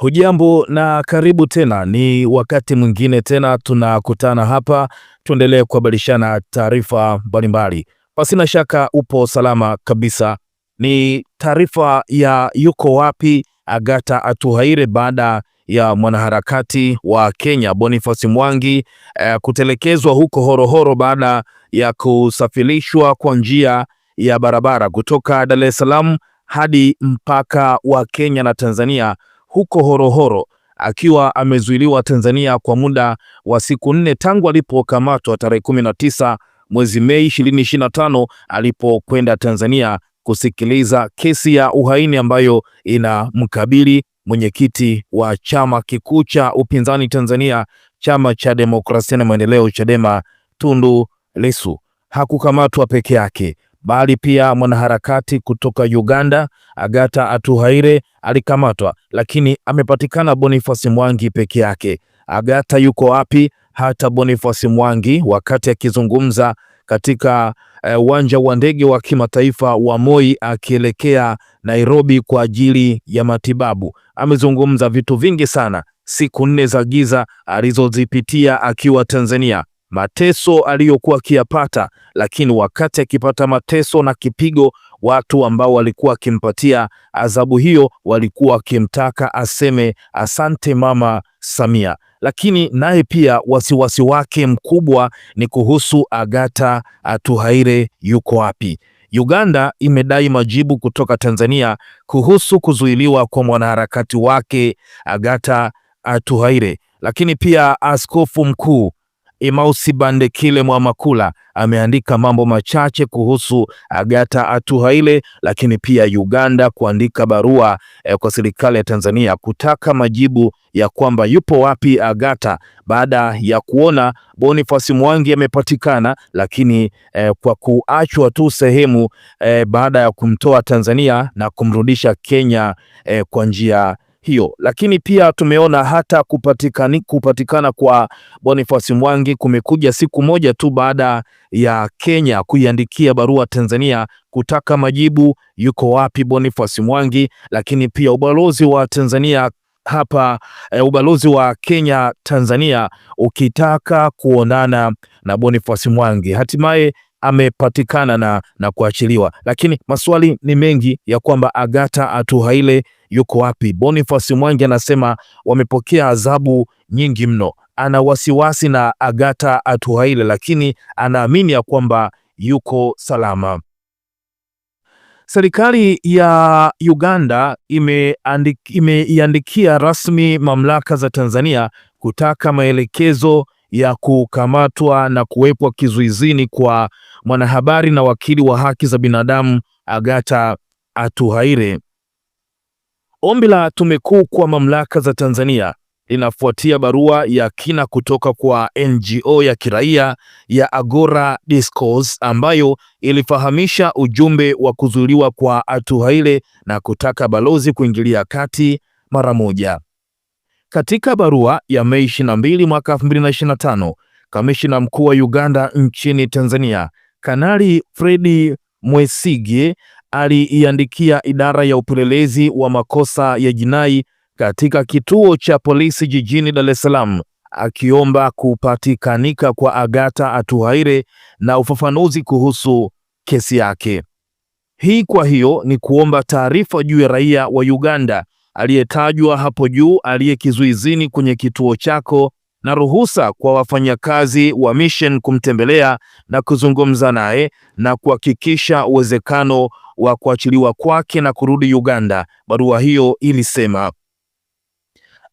Hujambo na karibu tena, ni wakati mwingine tena tunakutana hapa, tuendelee kuhabarishana taarifa mbalimbali. Pasina shaka upo salama kabisa. Ni taarifa ya yuko wapi Agatha Atuhaire baada ya mwanaharakati wa Kenya Boniface Mwangi kutelekezwa huko Horohoro baada ya kusafirishwa kwa njia ya barabara kutoka Dar es Salaam hadi mpaka wa Kenya na Tanzania huko Horohoro, akiwa amezuiliwa Tanzania kwa muda wa siku 4 tangu alipokamatwa tarehe 19 mwezi Mei 2025 alipokwenda Tanzania kusikiliza kesi ya uhaini ambayo inamkabili mwenyekiti wa chama kikuu cha upinzani Tanzania, Chama cha Demokrasia na Maendeleo Chadema, Tundu Lissu. Hakukamatwa peke yake, bali pia mwanaharakati kutoka Uganda Agatha Atuhaire alikamatwa, lakini amepatikana Boniface Mwangi peke yake. Agatha yuko wapi? Hata Boniface Mwangi wakati akizungumza katika uwanja wa ndege wa kimataifa wa Moi akielekea Nairobi kwa ajili ya matibabu, amezungumza vitu vingi sana. Siku 4 za giza alizozipitia akiwa Tanzania, mateso aliyokuwa akiyapata, lakini wakati akipata mateso na kipigo, watu ambao walikuwa akimpatia adhabu hiyo walikuwa wakimtaka aseme asante Mama Samia. Lakini naye pia wasiwasi wake mkubwa ni kuhusu Agatha Atuhaire yuko wapi. Uganda imedai majibu kutoka Tanzania kuhusu kuzuiliwa kwa mwanaharakati wake Agatha Atuhaire, lakini pia Askofu Mkuu Emmaus Bandekile Mwamakula ameandika mambo machache kuhusu Agatha Atuhaire, lakini pia Uganda kuandika barua kwa serikali ya Tanzania kutaka majibu ya kwamba yupo wapi Agatha baada ya kuona Boniface Mwangi amepatikana, lakini kwa kuachwa tu sehemu baada ya kumtoa Tanzania na kumrudisha Kenya kwa njia hiyo. Lakini pia tumeona hata kupatikana kwa Boniface Mwangi kumekuja siku moja tu baada ya Kenya kuiandikia barua Tanzania kutaka majibu yuko wapi Boniface Mwangi, lakini pia ubalozi wa Tanzania hapa ubalozi wa Kenya Tanzania ukitaka kuonana na Boniface Mwangi. Hatimaye amepatikana na kuachiliwa, lakini maswali ni mengi ya kwamba Agatha Atuhaire yuko wapi. Boniface Mwangi anasema wamepokea adhabu nyingi mno, ana wasiwasi na Agatha Atuhaire, lakini anaamini ya kwamba yuko salama. Serikali ya Uganda imeiandikia rasmi mamlaka za Tanzania kutaka maelekezo ya kukamatwa na kuwekwa kizuizini kwa mwanahabari na wakili wa haki za binadamu Agatha Atuhaire. Ombi la Tume Kuu kwa mamlaka za Tanzania linafuatia barua ya kina kutoka kwa NGO ya kiraia ya Agora Discourse ambayo ilifahamisha ujumbe wa kuzuiliwa kwa Atuhaire na kutaka balozi kuingilia kati mara moja. Katika barua ya Mei 22 mwaka 2025, Kamishna Mkuu wa Uganda nchini Tanzania, Kanali Fred Mwesigye aliiandikia idara ya upelelezi wa makosa ya jinai katika kituo cha polisi jijini Dar es Salaam akiomba kupatikanika kwa Agatha Atuhaire na ufafanuzi kuhusu kesi yake. Hii kwa hiyo ni kuomba taarifa juu ya raia wa Uganda aliyetajwa hapo juu aliye kizuizini kwenye kituo chako na ruhusa kwa wafanyakazi wa mission kumtembelea na kuzungumza naye na kuhakikisha uwezekano wa kuachiliwa kwake na kurudi Uganda. Barua hiyo ilisema.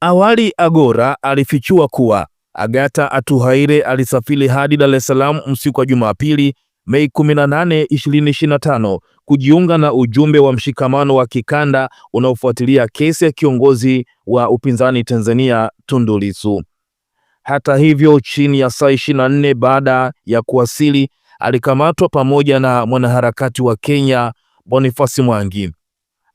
Awali Agora alifichua kuwa Agatha Atuhaire alisafiri hadi Dar es Salaam usiku wa Jumapili Mei 18, 2025 kujiunga na ujumbe wa mshikamano wa kikanda unaofuatilia kesi ya kiongozi wa upinzani Tanzania Tundu Lissu. Hata hivyo, chini ya saa 24 baada ya kuwasili, alikamatwa pamoja na mwanaharakati wa Kenya Boniface Mwangi.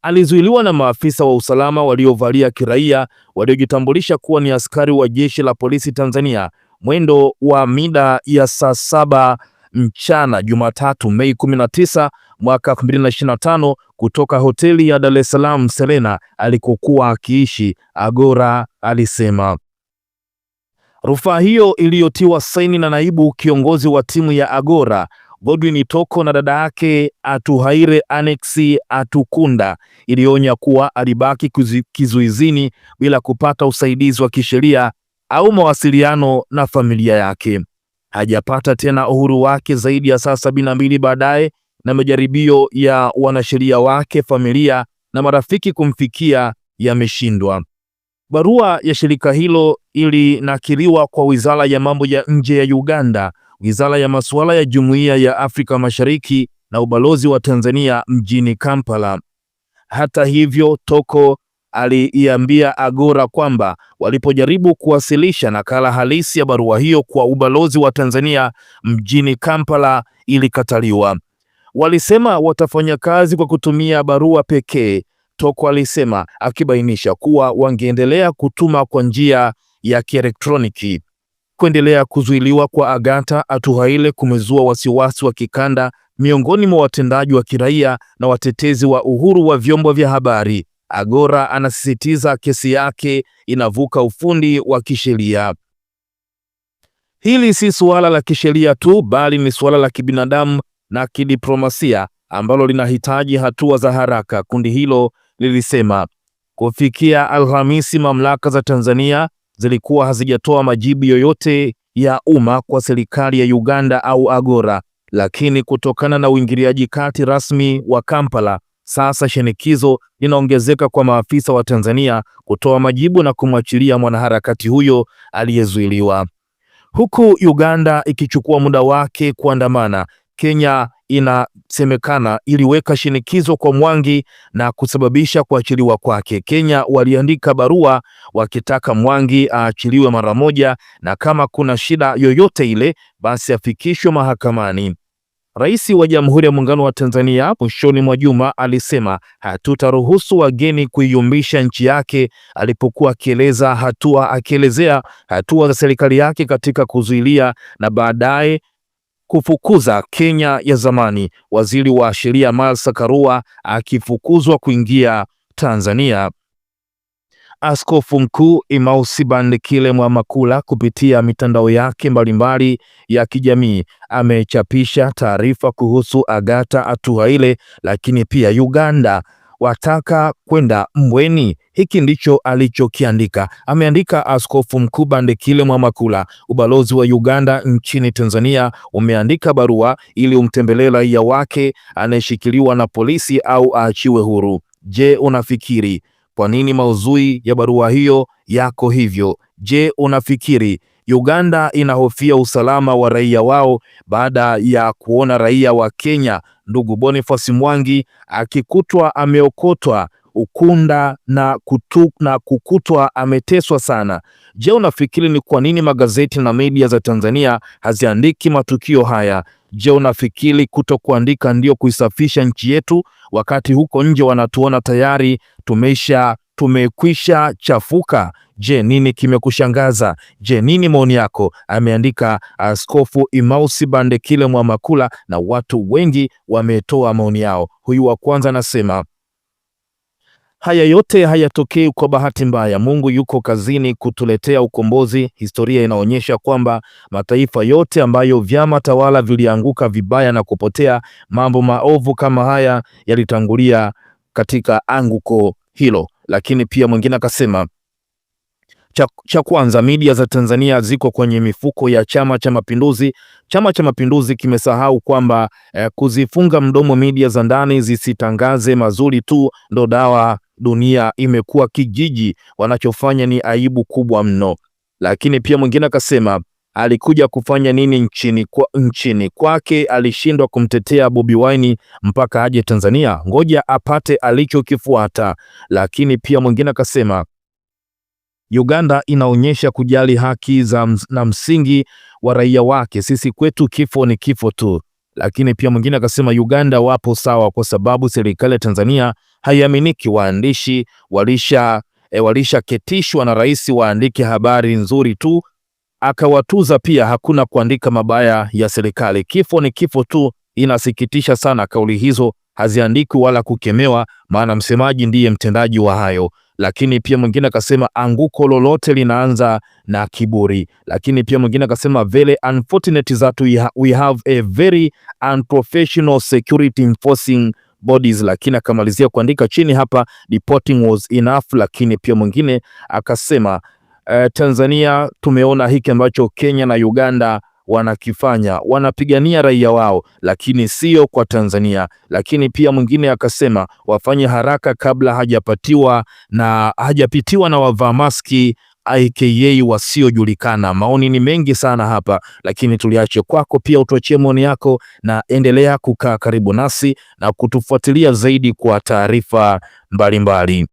Alizuiliwa na maafisa wa usalama waliovalia kiraia waliojitambulisha kuwa ni askari wa jeshi la polisi Tanzania mwendo wa mida ya saa 7 mchana Jumatatu Mei 19 mwaka 2025 kutoka hoteli ya Dar es Salaam Serena alikokuwa akiishi, Agora alisema. Rufaa hiyo iliyotiwa saini na naibu kiongozi wa timu ya Agora Godwin Toko na dada yake Atuhaire Annex Atukunda ilionya kuwa alibaki kizuizini bila kupata usaidizi wa kisheria au mawasiliano na familia yake. Hajapata tena uhuru wake zaidi ya saa 72 baadaye, na majaribio ya wanasheria wake, familia na marafiki kumfikia yameshindwa. Barua ya shirika hilo ilinakiliwa kwa Wizara ya Mambo ya Nje ya Uganda, Wizara ya Masuala ya Jumuiya ya Afrika Mashariki na ubalozi wa Tanzania mjini Kampala. Hata hivyo, Toko aliiambia Agora kwamba walipojaribu kuwasilisha nakala halisi ya barua hiyo kwa ubalozi wa Tanzania mjini Kampala ilikataliwa. Walisema watafanya kazi kwa kutumia barua pekee, Toko alisema, akibainisha kuwa wangeendelea kutuma kwa njia ya kielektroniki. Kuendelea kuzuiliwa kwa Agatha Atuhaire kumezua wasiwasi wa kikanda miongoni mwa watendaji wa kiraia na watetezi wa uhuru wa vyombo vya habari. Agora anasisitiza kesi yake inavuka ufundi wa kisheria. Hili si suala la kisheria tu, bali ni suala la kibinadamu na kidiplomasia ambalo linahitaji hatua za haraka, kundi hilo lilisema. Kufikia Alhamisi, mamlaka za Tanzania zilikuwa hazijatoa majibu yoyote ya umma kwa serikali ya Uganda au Agora, lakini kutokana na uingiliaji kati rasmi wa Kampala, sasa shinikizo linaongezeka kwa maafisa wa Tanzania kutoa majibu na kumwachilia mwanaharakati huyo aliyezuiliwa. Huku Uganda ikichukua muda wake kuandamana, Kenya inasemekana iliweka shinikizo kwa Mwangi na kusababisha kuachiliwa kwake. Kenya waliandika barua wakitaka Mwangi aachiliwe mara moja, na kama kuna shida yoyote ile basi afikishwe mahakamani. Rais wa Jamhuri ya Muungano wa Tanzania mwishoni mwa juma alisema hatutaruhusu wageni kuiyumbisha nchi yake, alipokuwa akielezea hatua za serikali yake katika kuzuilia na baadaye kufukuza Kenya ya zamani, waziri wa sheria Martha Karua akifukuzwa kuingia Tanzania. Askofu Mkuu Emmaus Bandekile Mwamakula kupitia mitandao yake mbalimbali ya kijamii amechapisha taarifa kuhusu Agatha Atuhaire, lakini pia Uganda wataka kwenda Mbweni. Hiki ndicho alichokiandika. Ameandika Askofu Mkuu Bandekile Mwamakula, ubalozi wa Uganda nchini Tanzania umeandika barua ili umtembelee raia wake anayeshikiliwa na polisi au aachiwe huru. Je, unafikiri kwa nini maudhui ya barua hiyo yako hivyo? Je, unafikiri Uganda inahofia usalama wa raia wao baada ya kuona raia wa Kenya ndugu Boniface Mwangi akikutwa ameokotwa Ukunda na kukutwa ameteswa sana? Je, unafikiri ni kwa nini magazeti na media za Tanzania haziandiki matukio haya? Je, unafikiri kutokuandika ndio kuisafisha nchi yetu, wakati huko nje wanatuona tayari tumekwisha chafuka? Je, nini kimekushangaza? Je, nini maoni yako? Ameandika Askofu Emmaus Bandekile Mwamakula, na watu wengi wametoa maoni yao. Huyu wa kwanza anasema, haya yote hayatokei kwa bahati mbaya. Mungu yuko kazini kutuletea ukombozi. Historia inaonyesha kwamba mataifa yote ambayo vyama tawala vilianguka vibaya na kupotea, mambo maovu kama haya yalitangulia katika anguko hilo. Lakini pia mwingine akasema, cha kwanza, media za Tanzania ziko kwenye mifuko ya Chama cha Mapinduzi. Chama cha Mapinduzi kimesahau kwamba kuzifunga mdomo media za ndani zisitangaze mazuri tu ndo dawa. Dunia imekuwa kijiji, wanachofanya ni aibu kubwa mno. Lakini pia mwingine akasema, alikuja kufanya nini nchini kwake? Alishindwa kumtetea Bobi Wine mpaka aje Tanzania, ngoja apate alichokifuata. Lakini pia mwingine akasema, Uganda inaonyesha kujali haki na msingi wa raia wake. Sisi kwetu kifo ni kifo tu. Lakini pia mwingine akasema, Uganda wapo sawa kwa sababu serikali ya Tanzania haiaminiki. Waandishi walishaketishwa na rais waandike habari nzuri tu. akawatuza pia, hakuna kuandika mabaya ya serikali, kifo ni kifo tu. Inasikitisha sana, kauli hizo haziandikwi wala kukemewa, maana msemaji ndiye mtendaji wa hayo. Lakini pia mwingine akasema anguko lolote linaanza na kiburi. Lakini pia mwingine akasema very unfortunate that we have a very unprofessional security enforcing bodies. Lakini akamalizia kuandika chini hapa reporting was enough. Lakini pia mwingine akasema Tanzania tumeona hiki ambacho Kenya na Uganda wanakifanya, wanapigania raia wao, lakini sio kwa Tanzania. Lakini pia mwingine akasema wafanye haraka kabla hajapitiwa na wavaa maski aka wasiojulikana. Maoni ni mengi sana hapa, lakini tuliache kwako pia utuachie maoni yako, na endelea kukaa karibu nasi na kutufuatilia zaidi kwa taarifa mbalimbali.